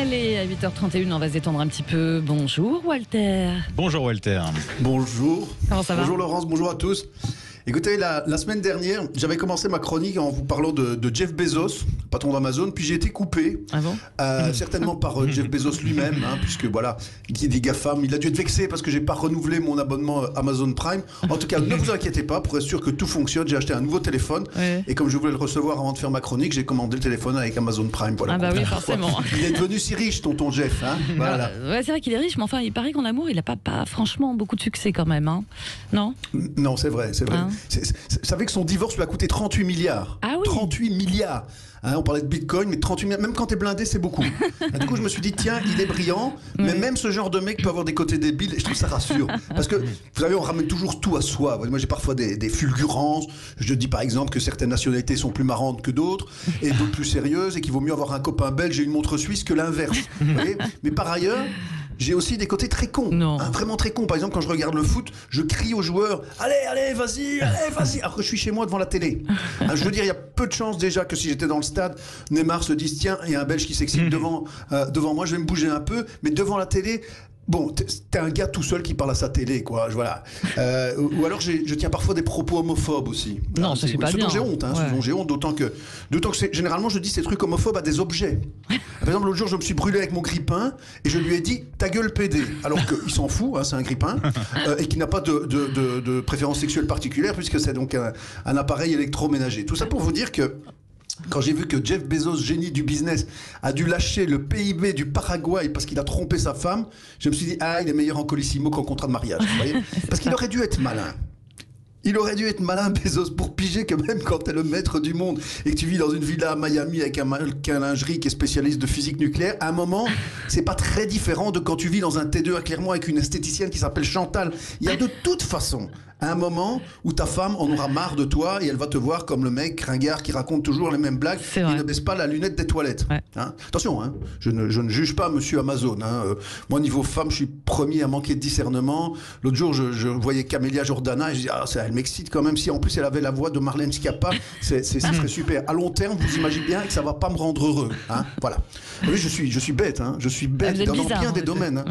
Allez, à 8h31, on va se détendre un petit peu. Bonjour Walter. Bonjour Walter. Bonjour. Comment ça va ? Bonjour Laurence, bonjour à tous. Écoutez, la semaine dernière, j'avais commencé ma chronique en vous parlant de Jeff Bezos, patron d'Amazon, puis j'ai été coupé, Ah bon ? certainement par Jeff Bezos lui-même, puisque voilà, qui dit GAFAM, il a dû être vexé parce que j'ai pas renouvelé mon abonnement Amazon Prime. En tout cas, ne vous inquiétez pas, pour être sûr que tout fonctionne, j'ai acheté un nouveau téléphone, et comme je voulais le recevoir avant de faire ma chronique, j'ai commandé le téléphone avec Amazon Prime. Voilà. Ah bah oui, forcément. Il est devenu si riche, tonton Jeff. Voilà. Ouais, c'est vrai qu'il est riche, mais enfin, il paraît qu'en amour, il n'a pas franchement beaucoup de succès quand même, hein. Non ? Non, c'est vrai, c'est vrai. Hein ? Vous savez que son divorce lui a coûté 38 milliards. Ah oui. 38 milliards. On parlait de Bitcoin, mais 38 milliards, même quand t'es blindé, c'est beaucoup. Du coup, je me suis dit, tiens, il est brillant, mais même ce genre de mec peut avoir des côtés débiles, et je trouve ça rassure. Parce que, vous savez, on ramène toujours tout à soi. Moi, j'ai parfois des fulgurances. Je dis par exemple que certaines nationalités sont plus marrantes que d'autres, et d'autres plus sérieuses, et qu'il vaut mieux avoir un copain belge et une montre suisse que l'inverse. Vous voyez ? Mais par ailleurs, j'ai aussi des côtés très cons, vraiment très cons. Par exemple, quand je regarde le foot, je crie aux joueurs « Allez, vas-y !» alors que je suis chez moi devant la télé. Je veux dire, il y a peu de chances déjà que si j'étais dans le stade, Neymar se dise « Tiens, il y a un Belge qui s'excite devant moi, je vais me bouger un peu. » Mais devant la télé... Bon, t'es un gars tout seul qui parle à sa télé, quoi. Voilà. Ou alors je tiens parfois des propos homophobes aussi. Non, ça c'est pas bien. Ce dont j'ai honte, ce dont j'ai honte, d'autant que généralement je dis ces trucs homophobes à des objets. Par exemple, l'autre jour, je me suis brûlé avec mon grille-pain et je lui ai dit ta gueule pédé, alors qu'il s'en fout, c'est un grille-pain et qui n'a pas de préférence sexuelle particulière puisque c'est donc un appareil électroménager. Tout ça pour vous dire que quand j'ai vu que Jeff Bezos, génie du business, a dû lâcher le PIB du Paraguay parce qu'il a trompé sa femme, je me suis dit, il est meilleur en colissimo qu'en contrat de mariage. Vous voyez ? Parce qu'il aurait dû être malin. Il aurait dû être malin, Bezos, pour piger que même quand t'es le maître du monde et que tu vis dans une villa à Miami avec un lingerie qui est spécialiste de physique nucléaire, à un moment, c'est pas très différent de quand tu vis dans un T2 à Clermont avec une esthéticienne qui s'appelle Chantal. Il y a de toute façon un moment où ta femme en aura marre de toi et elle va te voir comme le mec ringard qui raconte toujours les mêmes blagues et ne baisse pas la lunette des toilettes. Ouais. Attention, je ne juge pas monsieur Amazon. Moi, niveau femme, je suis premier à manquer de discernement. L'autre jour, je voyais Camélia Jordana et je dis, elle m'excite quand même. Si en plus elle avait la voix de Marlène Schiappa, ça serait super. À long terme, vous imaginez bien que ça va pas me rendre heureux. Voilà. Oui, je suis bête. Je suis bête dans bien des domaines.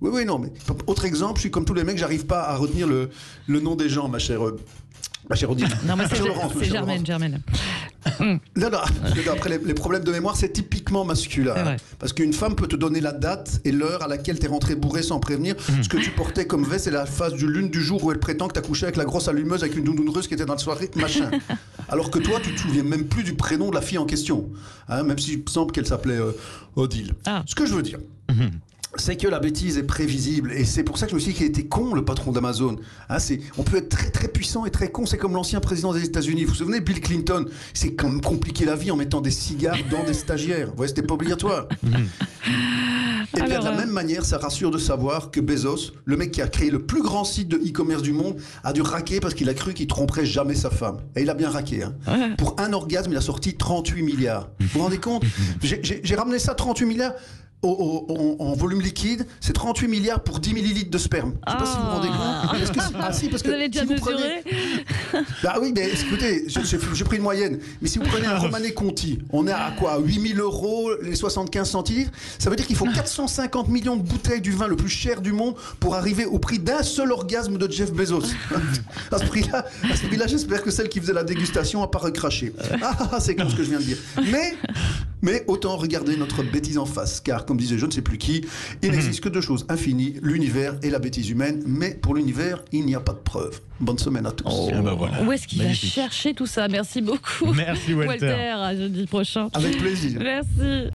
Oui, non, mais autre exemple, je suis comme tous les mecs, j'arrive pas à retenir le nom des gens, ma chère Odile. Non, mais c'est Germaine. Non, après, les problèmes de mémoire, c'est typiquement masculin. Parce qu'une femme peut te donner la date et l'heure à laquelle t'es rentré bourré sans prévenir. Ce que tu portais comme veste, c'est la phase du lune du jour où elle prétend que t'as couché avec la grosse allumeuse avec une doudoune russe qui était dans la soirée, machin. Alors que toi, tu te souviens même plus du prénom de la fille en question. Même s'il me semble qu'elle s'appelait Odile. Ce que je veux dire... c'est que la bêtise est prévisible et c'est pour ça que je me suis dit qu'il était con le patron d'Amazon. On peut être très très puissant et très con, c'est comme l'ancien président des États-Unis. Vous vous souvenez, Bill Clinton, c'est quand même compliqué la vie en mettant des cigares dans des stagiaires. Vous voyez, c'était pas obligatoire. Et puis de la même manière, ça rassure de savoir que Bezos, le mec qui a créé le plus grand site de e-commerce du monde, a dû raquer parce qu'il a cru qu'il tromperait jamais sa femme. Et il a bien raqué. Pour un orgasme, il a sorti 38 milliards. Vous vous rendez compte ? J'ai ramené ça 38 milliards. En volume liquide, c'est 38 milliards pour 10 millilitres de sperme. Je ne sais pas si vous vous rendez compte. Si, parce que vous avez déjà mesuré ? Oui, mais écoutez, j'ai pris une moyenne. Mais si vous prenez un Romanée Conti, on est à quoi ? 8 000 € les 75 centilitres. Ça veut dire qu'il faut 450 millions de bouteilles du vin le plus cher du monde pour arriver au prix d'un seul orgasme de Jeff Bezos. À ce prix-là, j'espère que celle qui faisait la dégustation n'a pas recraché. C'est comme ce que je viens de dire. Mais autant regarder notre bêtise en face, car comme disait je ne sais plus qui, il n'existe que deux choses infinies, l'univers et la bêtise humaine, mais pour l'univers, il n'y a pas de preuve. Bonne semaine à tous. Voilà. Où est-ce qu'il va chercher tout ça ? Merci beaucoup. Merci Walter. À jeudi prochain. Avec plaisir. Merci.